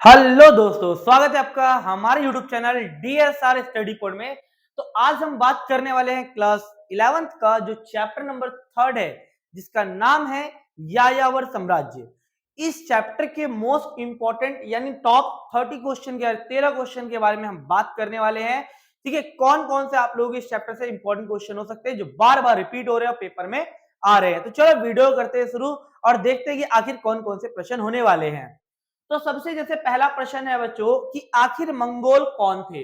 Hello दोस्तों, स्वागत है आपका हमारे YouTube चैनल DSR स्टडी पोड में। तो आज हम बात करने वाले हैं क्लास 11th का जो चैप्टर नंबर 3 है, जिसका नाम है यायावर साम्राज्य। इस चैप्टर के मोस्ट इंपॉर्टेंट यानी टॉप 30 क्वेश्चन के 13 क्वेश्चन के बारे में हम बात करने वाले हैं। ठीक है, कौन कौन से आप लोग इस चैप्टर से इंपॉर्टेंट क्वेश्चन हो सकते हैं जो बार बार रिपीट हो रहे हैं और पेपर में आ रहे हैं। तो चलो वीडियो करते हैं शुरू और देखते हैं कि आखिर कौन कौन से प्रश्न होने वाले हैं। तो सबसे जैसे पहला प्रश्न है बच्चों कि आखिर मंगोल कौन थे,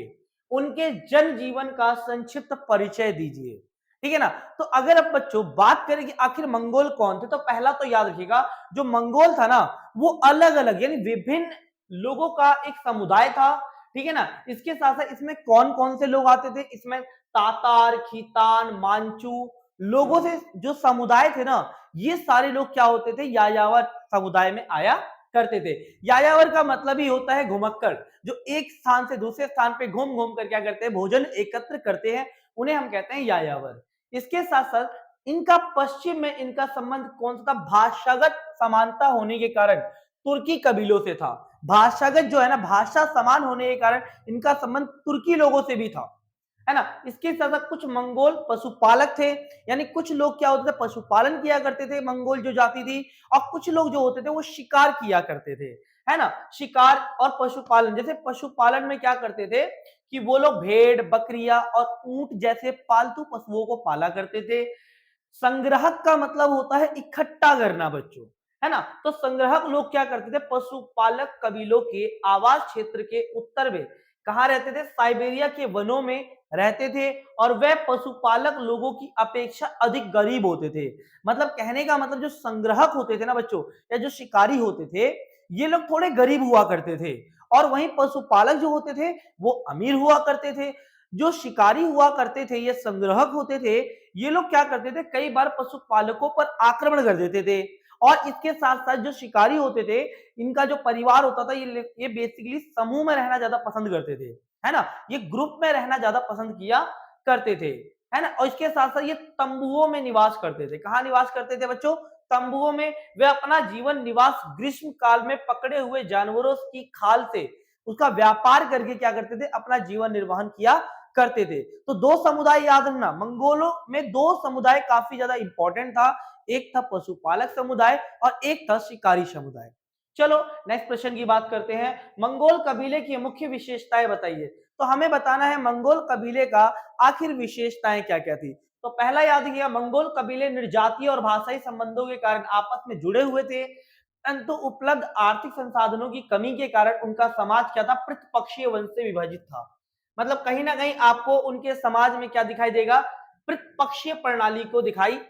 उनके जन जीवन का संक्षिप्त परिचय दीजिए। ठीक है ना। तो अगर अब बच्चों बात करें कि आखिर मंगोल कौन थे, तो पहला तो याद रखिएगा जो मंगोल था ना, वो अलग अलग यानी विभिन्न लोगों का एक समुदाय था। ठीक है ना। इसके साथ साथ इसमें कौन कौन से लोग आते थे, इसमें तातार, खीतान, मांचू लोगों से जो समुदाय थे ना, ये सारे लोग क्या होते थे, यायावर समुदाय में आया करते थे। यायावर का मतलब ही होता है घुमक्कड़, जो एक स्थान से दूसरे स्थान पे घूम घूम कर क्या करते हैं, भोजन एकत्र करते हैं, उन्हें हम कहते हैं यायावर। इसके साथ साथ इनका पश्चिम में इनका संबंध कौन सा था, भाषागत समानता होने के कारण तुर्की कबीलों से था। भाषागत जो है ना, भाषा समान होने के कारण इनका संबंध तुर्की लोगों से भी था, है ना। इसके साथ साथ कुछ मंगोल पशुपालक थे, यानी कुछ लोग क्या होते थे, पशुपालन किया करते थे, मंगोल जो जाति थी। और कुछ लोग जो होते थे वो शिकार किया करते थे, है ना। शिकार और पशुपालन, जैसे पशुपालन में क्या करते थे कि वो लोग भेड़, बकरियां और ऊंट जैसे पालतू पशुओं को पाला करते थे। संग्रहक का मतलब होता है इकट्ठा करना बच्चों, है ना। तो संग्रहक लोग क्या करते थे, पशुपालक कबीलों के आवास क्षेत्र के उत्तर में कहा रहते थे, साइबेरिया के वनों में रहते थे। और वे पशुपालक लोगों की अपेक्षा अधिक गरीब होते थे। मतलब कहने का मतलब जो संग्रहक होते थे ना बच्चों, या जो शिकारी होते थे, ये लोग थोड़े गरीब हुआ करते थे। और वहीं पशुपालक जो होते थे वो अमीर हुआ करते थे। जो शिकारी हुआ करते थे, ये संग्रहक होते थे, ये लोग क्या करते थे, कई बार पशुपालकों पर आक्रमण कर देते थे। और इसके साथ साथ जो शिकारी होते थे, इनका जो परिवार होता था, ये बेसिकली समूह में रहना ज्यादा पसंद करते थे, है ना। ये ग्रुप में रहना ज्यादा पसंद किया करते थे, है ना। और इसके साथ साथ ये तंबुओं में निवास करते थे। कहाँ निवास करते थे बच्चों, तंबुओं में। वे अपना जीवन निवास ग्रीष्म काल में पकड़े हुए जानवरों की खाल से उसका व्यापार करके क्या करते थे, अपना जीवन निर्वहन किया करते थे। तो दो समुदाय याद रखना, मंगोलों में दो समुदाय काफी ज्यादा इंपॉर्टेंट था। एक था पशुपालक समुदाय और एक था शिकारी समुदाय। चलो नेक्स्ट प्रश्न की बात करते हैं, मंगोल कबीले की मुख्य विशेषताएं बताइए। तो हमें बताना है मंगोल कबीले का आखिर विशेषताएं क्या क्या थी। तो पहला याद रखिएगा, मंगोल कबीले निर्जातीय और भाषाई संबंधों के कारण आपस में जुड़े हुए थे, परंतु उपलब्ध आर्थिक संसाधनों की कमी के कारण उनका समाज क्या था, प्रतिपक्षीय वंश से विभाजित था। मतलब कहीं ना कहीं आपको उनके समाज में क्या दिखाई देगा, प्रतिपक्षीय प्रणाली को दिखाई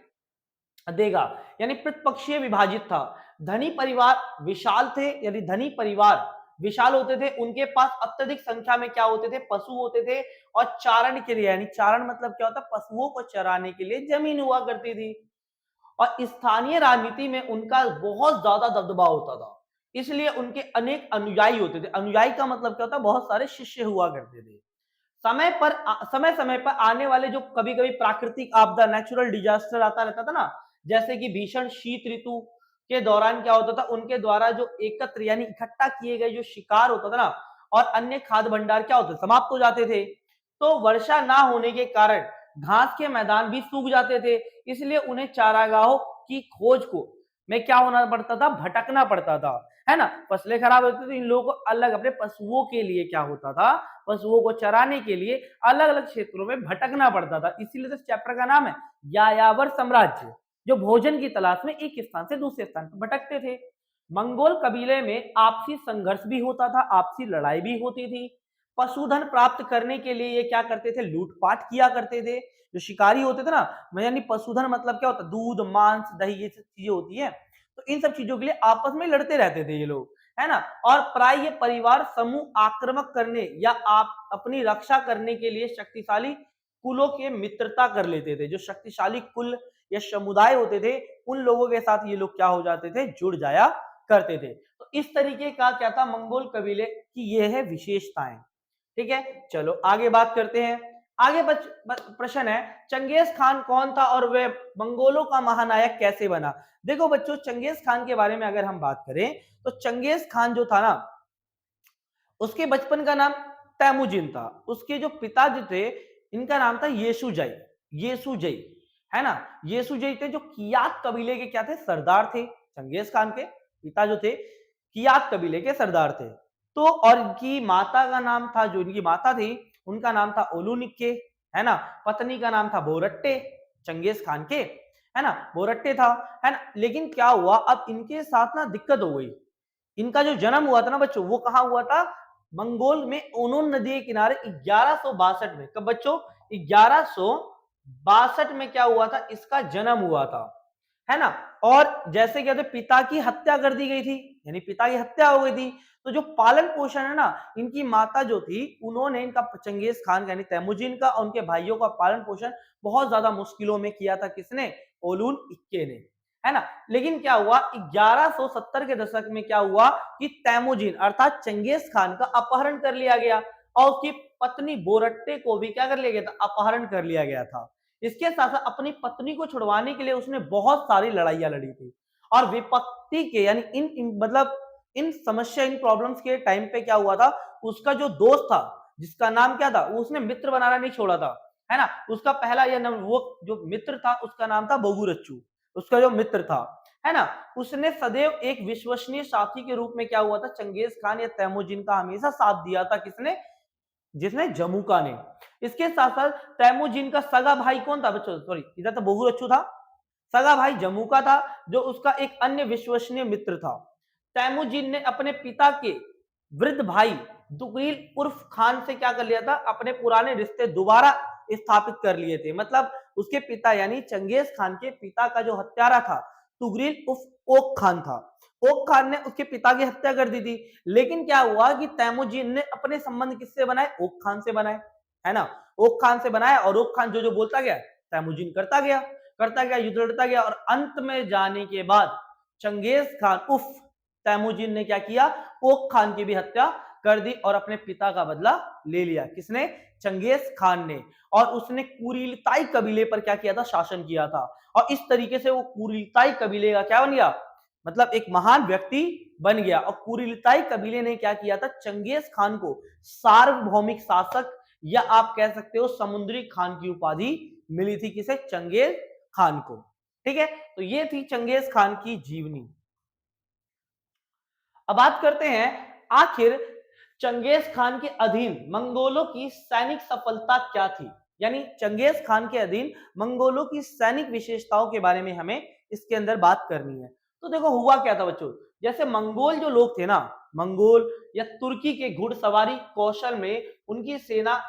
देगा, यानी प्रतिपक्षीय विभाजित था। धनी परिवार विशाल थे, यानी धनी परिवार विशाल होते थे, उनके पास अत्यधिक संख्या में क्या होते थे, पशु होते थे। और चारण के लिए, यानी चारण मतलब क्या होता है, पशुओं को चराने के लिए जमीन हुआ करती थी। और स्थानीय राजनीति में उनका बहुत ज्यादा दबदबा होता था, इसलिए उनके अनेक अनुयायी होते थे। अनुयायी का मतलब क्या होता है, बहुत सारे शिष्य हुआ करते थे। समय समय पर आने वाले जो कभी कभी प्राकृतिक आपदा, नेचुरल डिजास्टर आता रहता था ना, जैसे कि भीषण शीत ऋतु के दौरान क्या होता था, उनके द्वारा जो एकत्र यानी इकट्ठा किए गए जो शिकार होता था ना, और अन्य खाद्य भंडार क्या होते, समाप्त हो जाते थे। तो वर्षा ना होने के कारण घास के मैदान भी सूख जाते थे, इसलिए उन्हें चारागाहों की खोज को में क्या होना पड़ता था, भटकना पड़ता था, है ना। फसलें खराब होती थी, इन लोगों को अलग अपने पशुओं के लिए क्या होता था, पशुओं को चराने के लिए अलग अलग क्षेत्रों में भटकना पड़ता था। इसीलिए तो चैप्टर का नाम है यायावर साम्राज्य, जो भोजन की तलाश में एक स्थान से दूसरे स्थान पर भटकते थे। मंगोल कबीले में आपसी संघर्ष भी होता था, आपसी लड़ाई भी होती थी। पशुधन प्राप्त करने के लिए ये क्या करते थे, लूटपाट किया करते थे। जो शिकारी होते थे ना, यानी पशुधन मतलब क्या होता है, दूध, मांस, दही, ये सब चीजें होती है। तो इन सब चीजों के लिए आपस में लड़ते रहते थे ये लोग, है ना। और प्राय ये परिवार समूह आक्रमक करने या आप अपनी रक्षा करने के लिए शक्तिशाली कुलों के मित्रता कर लेते थे। जो शक्तिशाली कुल या समुदाय होते थे, उन लोगों के साथ ये लोग क्या हो जाते थे, जुड़ जाया करते थे। तो इस तरीके का क्या था, मंगोल कबीले की ये है विशेषताएं। ठीक है, चलो आगे बात करते हैं। आगे प्रश्न है, चंगेज खान कौन था और वह मंगोलों का महानायक कैसे बना। देखो बच्चों, चंगेज खान के बारे में अगर हम बात करें, तो चंगेज खान जो था ना, उसके बचपन का नाम तैमुजिन था। उसके जो पिता जो थे, इनका नाम था येसुजई, येसुजई, है ना? येसुजई थे जो कियात कबीले के क्या थे? सरदार थे। चंगेज खान के पिता जो थे, कियात कबीले के सरदार थे। तो और इनकी माता का नाम था, जो इनकी माता थी, उनका नाम था ओलुनिक्के, है ना? पत्नी का नाम था बोरट्टे, चंगेज खान के, है ना? बोरट्टे था, है ना? लेकिन क्या हुआ, अब इनके साथ ना दिक्कत हो गई। इनका जो जन्म हुआ था ना बच्चों, वो कहाँ हुआ था? मंगोल में ओनोन नदी के किनारे 1162 में। कब बच्चों? 1162 में क्या हुआ था? इसका जन्म हुआ था, है ना? और जैसे कहते पिता की हत्या कर दी गई थी, यानी पिता की हत्या हो गई थी। तो जो पालन पोषण है ना, इनकी माता जो थी, उन्होंने इनका चंगेज खान यानी तैमुजिन का और उनके भाइयों का पालन पोषण बहुत ज्यादा मुश्किलों में किया था। किसने? ओलुन इक्के ने, है ना? लेकिन क्या हुआ, 1170 के दशक में क्या हुआ कि तैमुजिन अर्थात चंगेज खान का अपहरण कर लिया गया और उसकी पत्नी बोरट्टे को भी क्या कर लिया गया था? अपहरण कर लिया गया था। इसके साथ साथ अपनी पत्नी को छुड़वाने के लिए उसने बहुत सारी लड़ाइयां लड़ी थी। और विपत्ति के यानी मतलब इन समस्या, इन प्रॉब्लम्स के टाइम पे क्या हुआ था, उसका जो दोस्त था, जिसका नाम क्या था, उसने मित्र बनाना नहीं छोड़ा था, है ना? उसका पहला वो जो मित्र था, उसका नाम था बोगुरच्चू, उसका जो मित्र था, है ना? उसने सदैव एक विश्वसनीय साथी के रूप में क्या हुआ था, चंगेज खान या तैमुजिन का हमेशा साथ दिया था। किसने? जिसने? जमुका ने। इसके साथ साथ तैमुजिन का सगा भाई कौन था बच्चों? सॉरी, इधर तो बोगुरच्चू था, सगा भाई जमुका था, जो उसका एक अन्य विश्वसनीय मित्र था। तैमुजिन ने अपने पिता के वृद्ध भाई दुगील उर्फ खान से क्या कर लिया था? अपने पुराने रिश्ते दोबारा स्थापित कर लिए थे। मतलब उसके पिता यानी चंगेज खान के पिता का जो हत्यारा था, तुगरील उर्फ ओक खान था। ओक खान ने उसके पिता की हत्या कर दी थी। लेकिन क्या हुआ कि तैमुजिन ने अपने संबंध किससे बनाए? ओक खान से बनाए, है ना? ओक खान से बनाया और ओक खान जो जो बोलता गया, तैमुजिन करता गया, युद्ध लड़ता गया और अंत में जाने के बाद चंगेज खान उफ तैमुजिन ने क्या किया? ओक खान की भी हत्या कर दी और अपने पिता का बदला ले लिया। किसने? चंगेज खान ने। और उसने कुरीलताई कबीले पर क्या किया था? शासन किया था। और इस तरीके से वो कुरीलताई कबीले का क्या बन गया? मतलब एक महान व्यक्ति बन गया। और कुरीलताई कबीले ने क्या किया था? चंगेज खान को सार्वभौमिक शासक या आप कह सकते हो समुद्री खान की उपाधि मिली थी। किसे? चंगेज खान को। ठीक है, तो ये थी चंगेज खान की जीवनी। अब बात करते हैं आखिर चंगेज खान के अधीन मंगोलों की सैनिक सफलता क्या थी, यानी चंगेज खान के अधीन मंगोलों की सैनिक विशेषताओं के बारे में हमें इसके अंदर बात करनी है। तो देखो हुआ क्या था बच्चों, जैसे मंगोल जो लोग थे ना, मंगोल या तुर्की के घुड़सवारी कौशल में उनकी सेना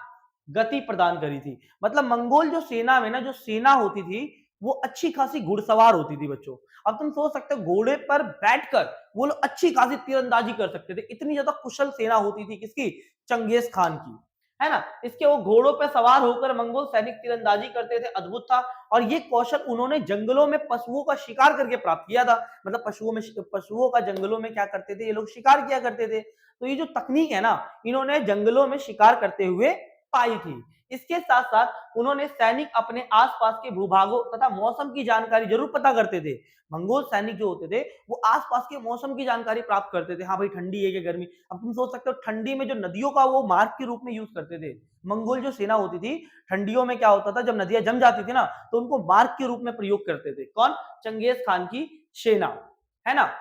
गति प्रदान करी थी। मतलब मंगोल जो सेना में ना, जो सेना होती थी वो अच्छी खासी घुड़सवार होती थी बच्चों। अब तुम सोच सकते हो घोड़े पर बैठकर वो लोग अच्छी खासी तीरंदाजी कर सकते थे। इतनी ज्यादा कुशल सेना होती थी किसकी? चंगेज खान की, है ना? इसके वो घोड़ों पर सवार होकर मंगोल सैनिक तीरंदाजी करते थे, अद्भुत था। और ये कौशल उन्होंने जंगलों में पशुओं का शिकार करके प्राप्त किया था। मतलब पशुओं का जंगलों में क्या करते थे ये लोग? शिकार किया करते थे। तो ये जो तकनीक है ना, इन्होंने जंगलों में शिकार करते हुए पाई थी। इसके साथ साथ उन्होंने सैनिक अपने आसपास के भूभागों तथा मौसम की जानकारी जरूर पता करते थे। मंगोल सैनिक जो होते थे वो आसपास के मौसम की जानकारी प्राप्त करते थे। हाँ भाई, ठंडी है कि गर्मी। अब तुम सोच सकते हो ठंडी में जो नदियों का वो मार्ग के रूप में यूज करते थे। मंगोल जो सेना होती थी, ठंडियों में क्या होता था, जब नदियां जम जाती थी ना, तो उनको मार्ग के रूप में प्रयोग करते थे। कौन? चंगेज खान की सेना, है ना?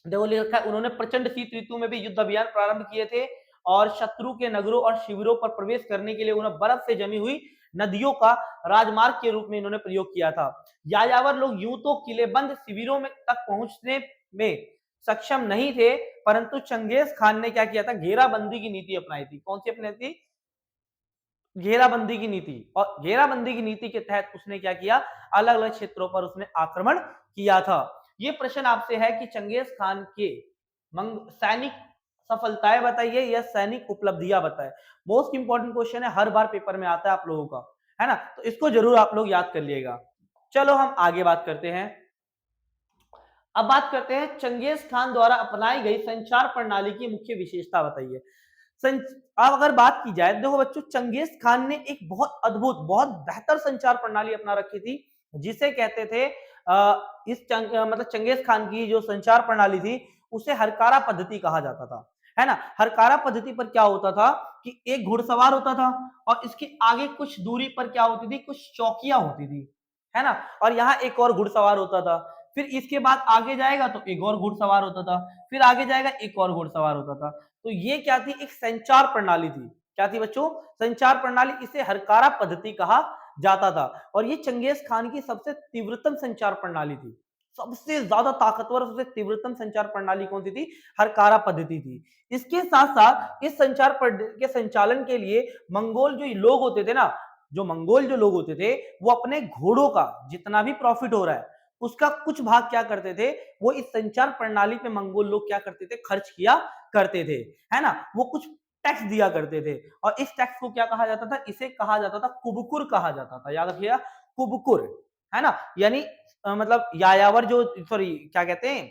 देखो लिखा है उन्होंने प्रचंड शीत ऋतु में भी युद्ध अभियान प्रारंभ किए थे और शत्रु के नगरों और शिविरों पर प्रवेश करने के लिए उन्हें बर्फ से जमी हुई नदियों का राजमार्ग के रूप में इन्होंने प्रयोग किया था। यायावर लोग यूं तो किलेबंद शिविरों में तक पहुंचने में सक्षम नहीं थे, परंतु चंगेज खान ने क्या किया था? घेराबंदी की नीति अपनाई थी। कौन सी अपनाई थी? घेराबंदी की नीति। और घेराबंदी की नीति के तहत उसने क्या किया? अलग अलग क्षेत्रों पर उसने आक्रमण किया था। ये प्रश्न आपसे है कि चंगेज खान के सैनिक सफलताएं बताइए या सैनिक उपलब्धियां बताए। मोस्ट इंपॉर्टेंट क्वेश्चन है, हर बार पेपर में आता है आप लोगों का, है ना? तो इसको जरूर आप लोग याद कर लिएगा। चलो हम आगे बात करते हैं। अब बात करते हैं चंगेज खान द्वारा अपनाई गई संचार प्रणाली की मुख्य विशेषता बताइए। अब अगर बात की जाए, देखो बच्चों, चंगेज खान ने एक बहुत अद्भुत, बहुत बेहतर संचार प्रणाली अपना रखी थी, जिसे कहते थे मतलब चंगेज खान की जो संचार प्रणाली थी उसे हरकारा पद्धति कहा जाता था, है ना। हरकारा पद्धति पर क्या होता था कि एक घुड़सवार होता था और इसके आगे कुछ दूरी पर क्या होती थी, कुछ चौकियां होती थी, है ना। और यहाँ एक और घुड़सवार होता था, फिर इसके बाद आगे जाएगा तो एक और घुड़सवार होता था, फिर आगे जाएगा एक और घुड़सवार होता था। तो ये क्या थी, एक संचार प्रणाली थी। क्या थी बच्चों, संचार प्रणाली। इसे हरकारा पद्धति कहा जाता था और ये चंगेज खान की सबसे तीव्रतम संचार प्रणाली थी। सबसे ज्यादा ताकतवर, सबसे तीव्रतम संचार प्रणाली कौन सी थी, हरकारा पद्धति थी। इसके साथ साथ इस संचार के संचालन के लिए मंगोल जो लोग होते थे ना, जो मंगोल जो लोग होते थे, वो अपने घोड़ों का जितना भी प्रॉफिट हो रहा है उसका कुछ भाग क्या करते थे, वो इस संचार प्रणाली पे मंगोल लोग क्या करते थे, खर्च किया करते थे, है ना। वो कुछ टैक्स दिया करते थे और इस टैक्स को क्या कहा जाता था, इसे कहा जाता था कुबकुर कहा जाता था। याद रखिएगा, कुबकुर, है ना। यानी मतलब यायावर जो, सॉरी क्या कहते हैं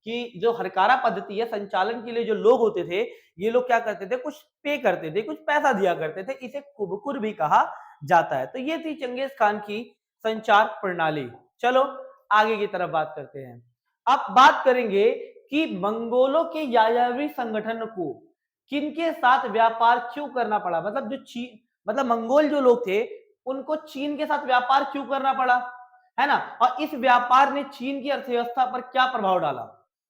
कि जो हरकारा पद्धति है संचालन के लिए जो लोग होते थे, ये लोग क्या करते थे, कुछ पे करते थे, कुछ पैसा दिया करते थे, इसे कुबकुर भी कहा जाता है। तो ये थी चंगेज खान की संचार प्रणाली। चलो आगे की तरफ बात करते हैं। अब बात करेंगे कि मंगोलों के यायावरी संगठन को किनके साथ व्यापार क्यों करना पड़ा, मतलब जो चीन, मतलब मंगोल जो लोग थे उनको चीन के साथ व्यापार क्यों करना पड़ा, है ना। और इस व्यापार ने चीन की अर्थव्यवस्था पर क्या प्रभाव डाला,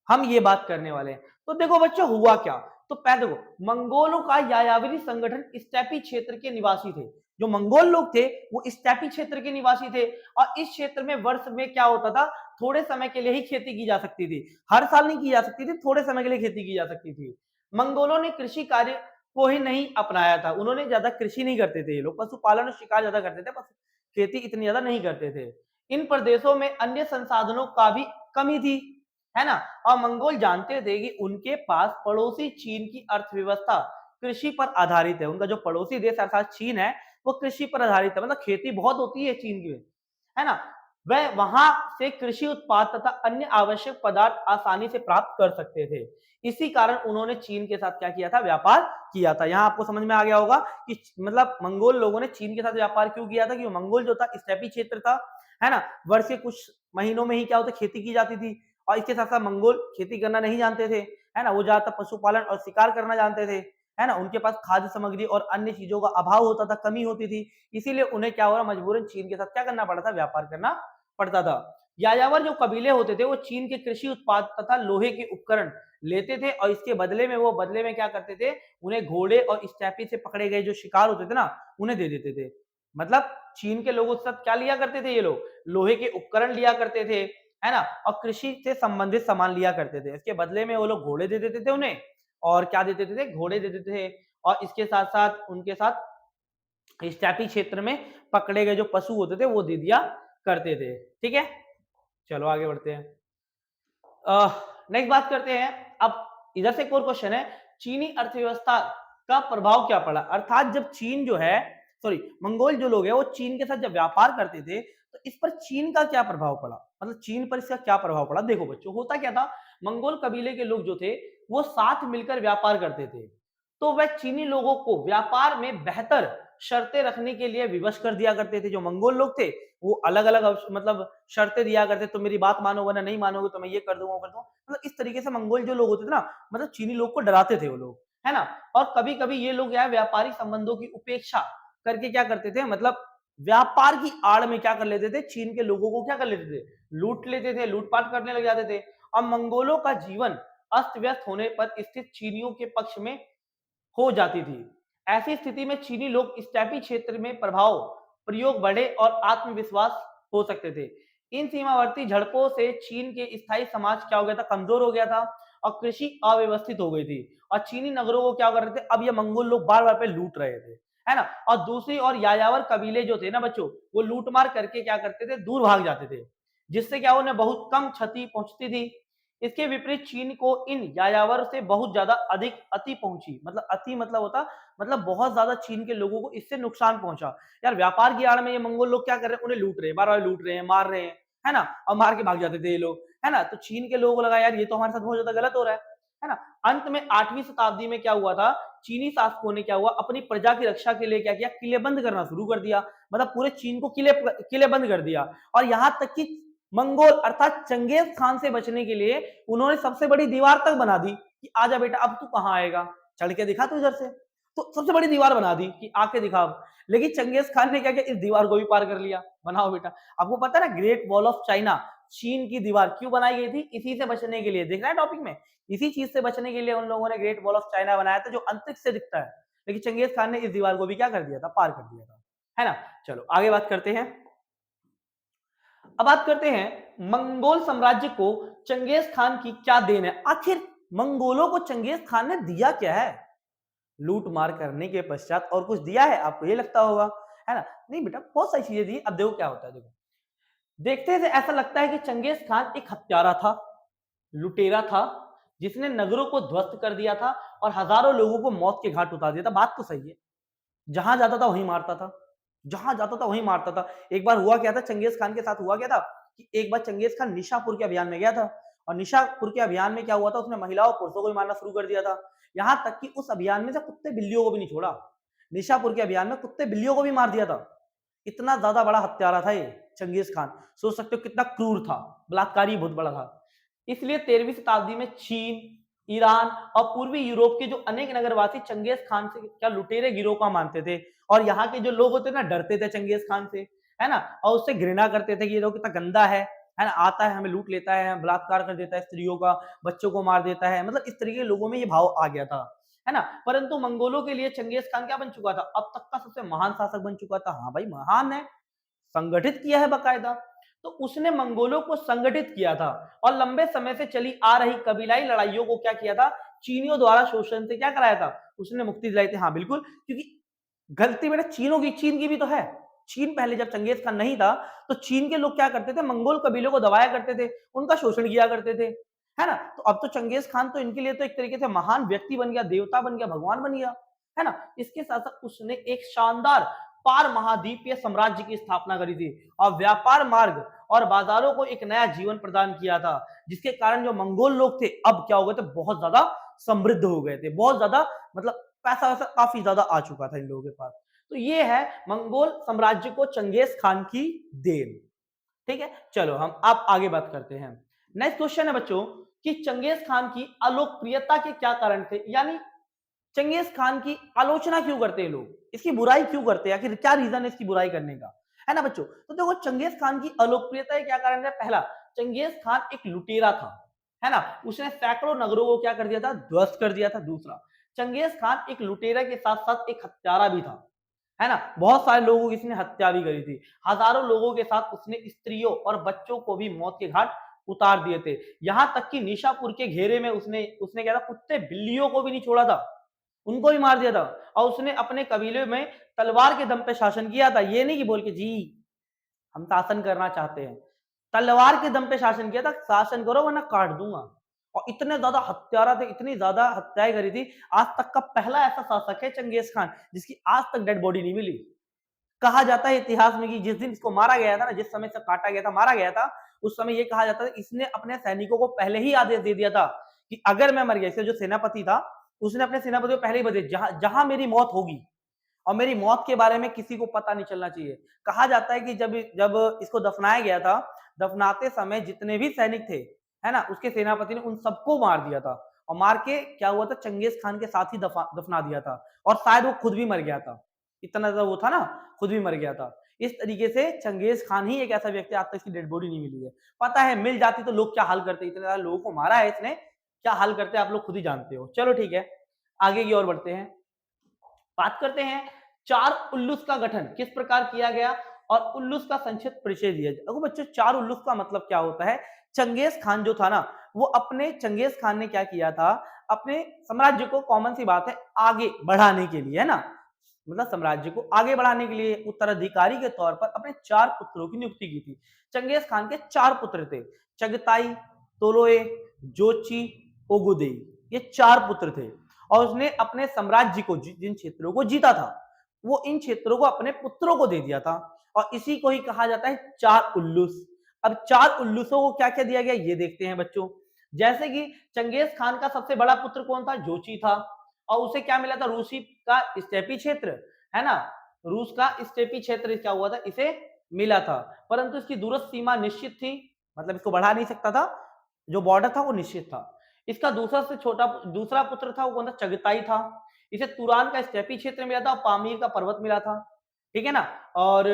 हम ये बात करने वाले हैं। तो देखो बच्चों हुआ क्या, तो पहले देखो मंगोलों का यायावरी संगठन स्टेपी क्षेत्र के निवासी थे। जो मंगोल लोग थे वो स्टेपी क्षेत्र के निवासी थे और इस क्षेत्र में वर्ष में क्या होता था, थोड़े समय के लिए ही खेती की जा सकती थी, हर साल नहीं की जा सकती थी, थोड़े समय के लिए खेती की जा सकती थी। मंगोलों ने कृषि कार्य को ही नहीं अपनाया था, उन्होंने ज्यादा कृषि नहीं करते थे, ये लोग पशुपालन और शिकार ज्यादा करते थे, खेती इतनी ज्यादा नहीं करते थे। इन प्रदेशों में अन्य संसाधनों का भी कमी थी, है ना। और मंगोल जानते थे कि उनके पास पड़ोसी चीन की अर्थव्यवस्था कृषि पर आधारित है, उनका जो पड़ोसी देश अर्थात चीन है वो कृषि पर आधारित है, मतलब खेती बहुत होती है चीन की, है ना। वह वहां से कृषि उत्पाद तथा अन्य आवश्यक पदार्थ आसानी से प्राप्त कर सकते थे। इसी कारण उन्होंने चीन के साथ क्या किया था, व्यापार किया था। यहाँ आपको समझ में आ गया होगा कि मतलब मंगोल लोगों ने चीन के साथ व्यापार क्यों किया था, कि मंगोल जो था स्टेपी क्षेत्र था, है ना। वर्ष के कुछ महीनों में ही क्या होता, खेती की जाती थी और इसके साथ साथ मंगोल खेती करना नहीं जानते थे, है ना। वो ज्यादातर पशुपालन और शिकार करना जानते थे, है ना। उनके पास खाद्य सामग्री और अन्य चीजों का अभाव होता था, कमी होती थी, इसीलिए उन्हें क्या हो रहा, मजबूरन चीन के साथ क्या करना पड़ता था, व्यापार करना पड़ता था। यायावर जो कबीले होते थे वो चीन के कृषि उत्पाद तथा लोहे के उपकरण लेते थे और इसके बदले में वो बदले में क्या करते थे, उन्हें घोड़े और स्टेपी से पकड़े गए जो शिकार होते थे ना, उन्हें दे देते थे। मतलब चीन के लोगों से क्या लिया करते थे ये लोग, लोहे के उपकरण लिया करते थे, है ना। और कृषि से संबंधित सामान लिया करते थे, इसके बदले में वो लोग घोड़े दे देते थे उन्हें, और क्या दे देते थे, घोड़े दे देते थे। और इसके साथ साथ उनके साथ स्टेपी क्षेत्र में पकड़े गए जो पशु होते थे वो दे दिया करते थे, ठीक है। चलो आगे बढ़ते हैं। नेक्स्ट बात करते हैं। अब इधर से एक और क्वेश्चन है, चीनी अर्थव्यवस्था का प्रभाव क्या पड़ा, अर्थात जब चीन जो है, सॉरी मंगोल जो लोग हैं वो चीन के साथ जब व्यापार करते थे तो इस पर चीन का क्या प्रभाव पड़ा, मतलब चीन पर इसका क्या प्रभाव पड़ा। देखो बच्चों होता क्या था, मंगोल कबीले के लोग जो थे वो साथ मिलकर व्यापार करते थे, तो वह चीनी लोगों को व्यापार में बेहतर शर्तें रखने के लिए विवश कर दिया करते थे। जो मंगोल लोग थे वो अलग अलग मतलब शर्तें दिया करते, तो मेरी बात मानो वरना नहीं मानोगे तो मैं ये कर दूंगा वो कर दूंगा, मतलब इस तरीके से मंगोल जो लोग होते थे ना, मतलब चीनी लोग को डराते थे वो लोग, है ना। और कभी कभी ये लोग क्या है, व्यापारी संबंधों की उपेक्षा करके क्या करते थे, मतलब व्यापार की आड़ में क्या कर लेते थे, चीन के लोगों को क्या कर लेते थे, लूट लेते थे, लूटपाट करने लग जाते थे। और मंगोलों का जीवन अस्त व्यस्त होने पर स्थित चीनियों के पक्ष में हो जाती थी। ऐसी स्थिति में चीनी लोग स्टेपी क्षेत्र में प्रभाव प्रयोग बढ़े और आत्मविश्वास हो सकते थे। इन सीमावर्ती झड़पों से चीन के स्थायी समाज क्या हो गया था, कमजोर हो गया था और कृषि अव्यवस्थित हो गई थी और चीनी नगरों को क्या कर रहे थे, अब ये मंगोल लोग बार बार पे लूट रहे थे, है ना। और दूसरी ओर यायावर कबीले जो थे ना बच्चों, वो लूटमार करके क्या करते थे, दूर भाग जाते थे, जिससे क्या उन्हें बहुत कम क्षति पहुंचती थी। इसके विपरीत चीन को इन यायावर से बहुत ज्यादा अधिक अति पहुंची, मतलब अति मतलब होता, मतलब बहुत ज्यादा चीन के लोगों को इससे नुकसान पहुंचा। यार व्यापार की आड़ में ये मंगोल लोग क्या कर रहे हैं, उन्हें लूट रहे हैं, बार बार लूट रहे हैं, मार रहे हैं, है ना। और मार के भाग जाते थे ये लोग, है ना। तो चीन के लोगों को लगा यार ये तो हमारे साथ बहुत ज्यादा गलत हो रहा है ना। अंत में 8वीं शताब्दी में क्या हुआ था, चीनी शासकों ने क्या हुआ, अपनी प्रजा की रक्षा के लिए क्या किया, किले बंद करना शुरू कर दिया, मतलब पूरे चीन को किले बंद कर दिया। और यहां तक कि मंगोल अर्थात चंगेज खान से बचने के लिए उन्होंने सबसे बड़ी दीवार तक बना दी, कि आजा बेटा अब तू कहाँ आएगा, चढ़ के दिखा तू इधर से। तो सबसे बड़ी दीवार बना दी कि आके दिखा अब। लेकिन चंगेज खान ने क्या किया, इस दीवार को भी पार कर लिया, बनाओ बेटा। आपको पता है ना ग्रेट वॉल ऑफ चाइना, चीन की दीवार क्यों बनाई गई थी? इसी से बचने के लिए, देख रहा है टॉपिक में, इसी चीज से बचने के लिए उन लोगों ने ग्रेट वॉल ऑफ चाइना बनाया था जो अंतरिक्ष से दिखता है। लेकिन चंगेज खान ने इस दीवार को भी क्या कर दिया था, पार कर दिया था, है ना। चलो आगे बात करते हैं। अब बात करते हैं मंगोल साम्राज्य को चंगेज खान की क्या देन है। आखिर मंगोलों को चंगेज खान ने दिया क्या है? लूट मार करने के पश्चात और कुछ दिया है? आपको ये लगता होगा, है ना। नहीं बेटा, बहुत सारी चीजें दी। अब देखो क्या होता है, देखो देखते हैं ऐसा लगता है कि चंगेज खान एक हत्यारा था, लुटेरा था, जिसने नगरों को ध्वस्त कर दिया था और हजारों लोगों को मौत के घाट उतार दिया था। बात तो सही है, जहां जाता था वहीं मारता था, जहां जाता था वहीं मारता था। एक बार हुआ क्या था चंगेज खान के साथ, हुआ क्या था कि एक बार चंगेज खान निशापुर के अभियान में गया था, और निशापुर के अभियान में क्या हुआ था, उसने महिलाओं पुरुषों को भी मारना शुरू कर दिया था। यहां तक कि उस अभियान में से कुत्ते बिल्लियों को भी नहीं छोड़ा, निशापुर के अभियान में कुत्ते बिल्लियों को भी मार दिया था। इतना ज्यादा बड़ा हत्यारा था ये चंगेज खान। सोच सकते हो कितना क्रूर था, बलात्कारी बहुत बड़ा था। इसलिए 13वीं शताब्दी में चीन, ईरान और पूर्वी यूरोप के जो अनेक नगरवासी चंगेज खान से क्या लुटेरे गिरोह का मानते थे, और यहाँ के जो लोग होते ना डरते थे चंगेज खान से, है ना, और उससे घृणा करते थे कि ये लोग कितना गंदा है ना, आता है हमें लूट लेता है, बलात्कार कर देता है स्त्रियों का, बच्चों को मार देता है। मतलब इस तरीके के लोगों में ये भाव आ गया था, है ना। परंतु मंगोलों के लिए चंगेज खान क्या बन चुका था, अब तक का सबसे महान शासक बन चुका था। हाँ भाई महान है, संगठित किया है बकायदा। तो उसने मंगोलों को संगठित किया था और लंबे समय से चली आ रही कबीलाई लड़ाइयों को क्या किया था, चीनियों द्वारा शोषण से क्या कराया था, उसने मुक्ति दिलाई थी। हाँ बिल्कुल, क्योंकि गलती बेटा चीनों की, चीन की भी तो है। चीन पहले जब चंगेज खान नहीं था तो चीन के लोग क्या करते थे, मंगोल कबीलों को दबाया करते थे, उनका शोषण किया करते थे, है ना। तो अब तो चंगेज खान तो इनके लिए तो एक तरीके से महान व्यक्ति बन गया, देवता बन गया, भगवान बन गया, है ना। इसके साथ साथ उसने एक शानदार पार महाद्वीपीय साम्राज्य की स्थापना करी थी और व्यापार मार्ग और बाजारों को एक नया जीवन प्रदान किया था, जिसके कारण जो मंगोल लोग थे अब क्या हो गए थे, बहुत ज्यादा समृद्ध हो गए थे, बहुत ज्यादा, मतलब पैसा वैसा काफी ज्यादा आ चुका था इन लोगों के पास। तो ये है मंगोल साम्राज्य को चंगेज खान की देन। ठीक है, चलो हम आप आगे बात करते हैं। नेक्स्ट क्वेश्चन है बच्चों कि चंगेज खान की अलोकप्रियता के क्या कारण थे, यानी चंगेज खान की आलोचना क्यों करते हैं लोग, इसकी बुराई क्यों करते हैं, आखिर क्या रीजन है इसकी बुराई करने का, है ना बच्चों। तो देखो चंगेज खान की अलोकप्रियता के क्या कारण है। पहला, चंगेज खान एक लुटेरा था, है ना, उसने सैकड़ों नगरों को क्या कर दिया था, ध्वस्त कर दिया था। दूसरा, चंगेज खान एक लुटेरा के साथ साथ एक हत्यारा भी था, है ना, बहुत सारे लोगों की इसने हत्या भी करी थी। हजारों लोगों के साथ उसने स्त्रियों और बच्चों को भी मौत के घाट उतार दिए थे। यहां तक कि निशापुर के घेरे में उसने उसने क्या था, कुत्ते बिल्लियों को भी नहीं छोड़ा था, उनको भी मार दिया था। और उसने अपने कबीले में तलवार के दम पे शासन किया था, ये नहीं कि बोल के जी हम शासन करना चाहते हैं, तलवार के दम पे शासन किया था, शासन करो वरना काट दूंगा। और इतने ज्यादा हत्यारा थे, इतनी ज्यादा हत्याएं करी थी। आज तक का पहला ऐसा शासक है चंगेज खान जिसकी आज तक डेड बॉडी नहीं मिली। कहा जाता है इतिहास में कि जिस दिन इसको मारा गया था ना, जिस समय से काटा गया था, मारा गया था, उस समय ये कहा जाता है इसने अपने सैनिकों को पहले ही आदेश दे दिया था कि अगर मैं मर गया, इसका जो सेनापति था उसने अपने सेनापति को पहले ही बता दिया जहां मेरी मौत होगी, और मेरी मौत के बारे में किसी को पता नहीं चलना चाहिए। कहा जाता है कि जब जब इसको दफनाया गया था, दफनाते समय जितने भी सैनिक थे, है ना, उसके सेनापति ने उन सबको मार दिया था, और मार के क्या हुआ था, चंगेज खान के साथ ही दफना दिया था, और शायद वो खुद भी मर गया था। इतना ज्यादा वो था ना, खुद भी मर गया था। इस तरीके से चंगेज खान ही एक ऐसा व्यक्ति, आज तक इसकी डेड बॉडी नहीं मिली है। पता है मिल जाती तो लोग क्या हाल करते, इतने ज्यादा लोगों को मारा है इसने, क्या हाल करते आप लोग खुद ही जानते हो। चलो ठीक है, आगे की ओर बढ़ते हैं, बात करते हैं चार उल्लूस का गठन किस प्रकार किया गया और उल्लूस का संक्षिप्त परिचय दिया जाए। देखो बच्चों, चार उल्लूस का मतलब क्या होता है। चंगेज खान जो था ना, वो अपने चंगेज खान ने क्या किया था, अपने साम्राज्य को, कॉमन सी बात है, आगे बढ़ाने के लिए, है ना, मतलब साम्राज्य को आगे बढ़ाने के लिए उत्तराधिकारी के तौर पर अपने चार पुत्रों की नियुक्ति की थी। चंगेज खान के चार पुत्र थे, चगताई, तोलोए, जोची, ओगुदेई, ये चार पुत्र थे। और उसने अपने साम्राज्य को, जिन क्षेत्रों को जीता था, वो इन क्षेत्रों को अपने पुत्रों को दे दिया था, और इसी को ही कहा जाता है चार उल्लूस। अब चार उल्लूसों को क्या क्या दिया गया ये देखते हैं बच्चों। जैसे कि चंगेज खान का सबसे बड़ा पुत्र कौन था, जोची था, और उसे क्या मिला था, रूसी का स्टेपी क्षेत्र, है ना, रूस का स्टेपी क्षेत्र क्या हुआ था, इसे मिला था। परंतु इसकी दूरस्थ सीमा निश्चित थी, मतलब इसको बढ़ा नहीं सकता था, जो बॉर्डर था वो निश्चित था। इसका दूसरा पुत्र था वो कौन था? चगताई था। इसे तुरान का स्टेपी क्षेत्र मिला था और पामीर का पर्वत मिला था। ठीक है ना? और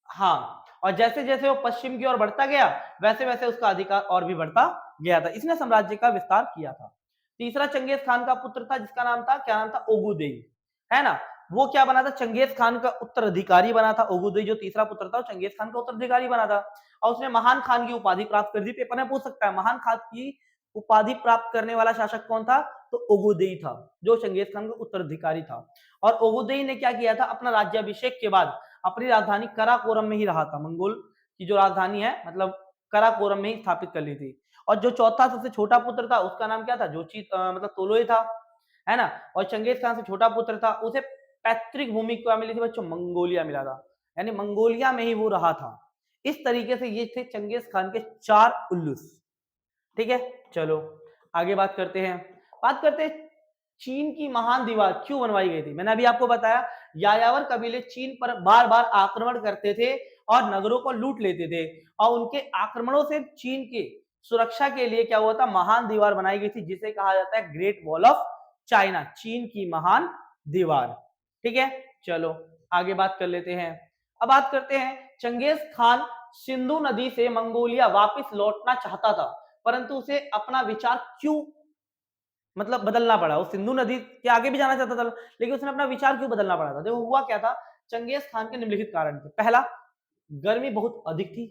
हाँ, और जैसे-जैसे वो पश्चिम की ओर बढ़ता गया, वैसे-वैसे उसका अधिकार और भी बढ़ता गया था। इसने साम्राज्य का विस्तार किया था। तीसरा चंगेज खान का पुत्र था जिसका नाम था, क्या नाम था? ओगुदेई, है ना? वो क्या बना था? चंगेज खान का उत्तराधिकारी बना था। ओगुदेई जो तीसरा पुत्र था, वो चंगेज खान का उत्तराधिकारी बना था और उसने महान खान की उपाधि प्राप्त कर दी। पेपर में पूछ सकता है, महान खान की उपाधि प्राप्त करने वाला शासक कौन था? तो ओगुदेई था, जो चंगेज खान का उत्तराधिकारी था। और ओगुदेई ने क्या किया था? अपना राज्याभिषेक के बाद अपनी राजधानी कराकोरम में ही रहा था। मंगोल की जो राजधानी है मतलब कराकोरम में ही स्थापित कर ली थी। और जो चौथा सबसे छोटा पुत्र था उसका नाम क्या था? मतलब तोलोई था, है ना? और चंगेज खान से छोटा पुत्र था, उसे पैतृक भूमि क्या मिली थी बच्चों? मंगोलिया मिला था, यानी मंगोलिया में ही वो रहा था। इस तरीके से ये थे चंगेज खान के 4 उल्लूस। ठीक है, चलो आगे बात करते हैं। बात करते हैं चीन की महान दीवार क्यों बनवाई गई थी। मैंने अभी आपको बताया यायावर कबीले चीन पर बार बार आक्रमण करते थे और नगरों को लूट लेते थे और उनके आक्रमणों से चीन की सुरक्षा के लिए क्या हुआ था? महान दीवार बनाई गई थी जिसे कहा जाता है ग्रेट वॉल ऑफ चाइना, चीन की महान दीवार। ठीक है, चलो आगे बात कर लेते हैं। अब बात करते हैं चंगेज खान सिंधु नदी से मंगोलिया वापस लौटना चाहता था, परंतु उसे अपना विचार क्यों मतलब बदलना पड़ा? वो सिंधु नदी के आगे भी जाना चाहता था, लेकिन उसने अपना विचार क्यों बदलना पड़ा था? देखो हुआ क्या था, चंगेज खान के निम्नलिखित कारण थे। पहला, गर्मी बहुत अधिक थी,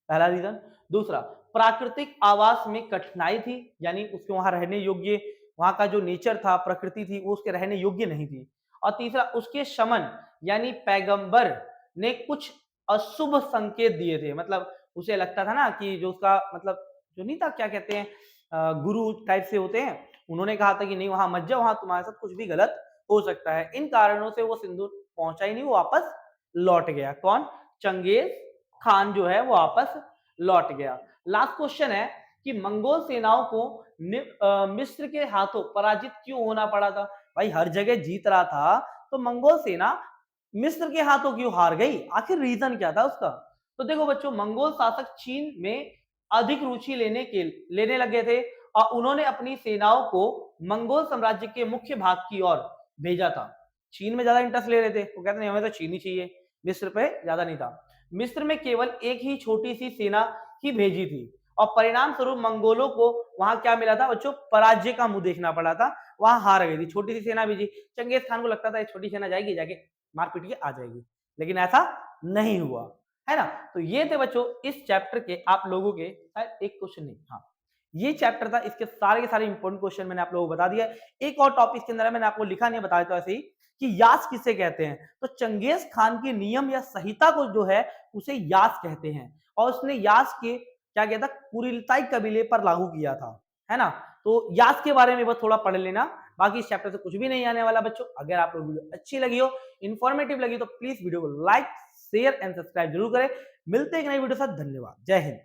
पहला रीजन। दूसरा, प्राकृतिक आवास में कठिनाई थी, यानी उसके वहां रहने योग्य, वहां का जो नेचर था, प्रकृति थी, वो उसके रहने योग्य नहीं थी। और तीसरा, उसके शमन यानी पैगंबर ने कुछ अशुभ संकेत दिए थे। मतलब उसे लगता था ना कि जो उसका मतलब जो नहीं था, क्या कहते हैं, गुरु टाइप से होते हैं, उन्होंने कहा था कि नहीं वहां मत जाओ, वहां तुम्हारे साथ कुछ भी गलत हो सकता है। इन कारणों से वो सिंधु पहुंचा ही नहीं, वो वापस लौट गया। कौन? चंगेज खान जो है वो वापस लौट गया। लास्ट क्वेश्चन है कि मंगोल सेनाओं को मिस्र के हाथों पराजित क्यों होना पड़ा था? भाई हर जगह जीत रहा था तो मंगोल सेना मिस्र के हाथों क्यों हार गई? आखिर रीजन क्या था उसका? तो देखो बच्चों, मंगोल शासक चीन में अधिक रुचि लेने लगे थे और उन्होंने अपनी सेनाओं को मंगोल साम्राज्य के मुख्य भाग की ओर भेजा था। चीन में ज्यादा इंटरेस्ट ले रहे थे, वो कहते हैं हमें तो चीन ही चाहिए, मिस्र पे ज्यादा नहीं था। मिस्र में केवल एक ही छोटी सी सेना ही भेजी थी और परिणाम स्वरूप मंगोलों को वहां क्या मिला था बच्चों? पराजय का मुंह देखना पड़ा था, वहां हार गई थी। छोटी सी सेना भेजी, चंगेज खान को लगता था छोटी सेना जाएगी, जाके मार पीट के आ जाएगी, लेकिन ऐसा नहीं हुआ, है ना? तो ये थे बच्चों इस चैप्टर के आप लोगों के शायद एक क्वेश्चन नहीं, हाँ ये चैप्टर था, इसके सारे के सारे इंपॉर्टेंट क्वेश्चन मैंने आप लोगों को बता दिया। एक और टॉपिक के अंदर मैंने आपको लिखा नहीं, बता देता हूं ऐसे ही कि यास किसे कहते हैं। तो चंगेज खान के नियम या संहिता को जो है उसे यास कहते हैं और उसने यास के क्या किया था? कुरिलताई कबीले पर लागू किया था, है ना? तो यास के बारे में बस थोड़ा पढ़ लेना, बाकी इस चैप्टर से कुछ भी नहीं आने वाला बच्चों। अगर आप लोग वीडियो अच्छी लगी हो, इंफॉर्मेटिव लगी तो प्लीज वीडियो को लाइक शेयर एंड सब्सक्राइब जरूर करें। मिलते हैं एक नई वीडियो के साथ, धन्यवाद, जय हिंद।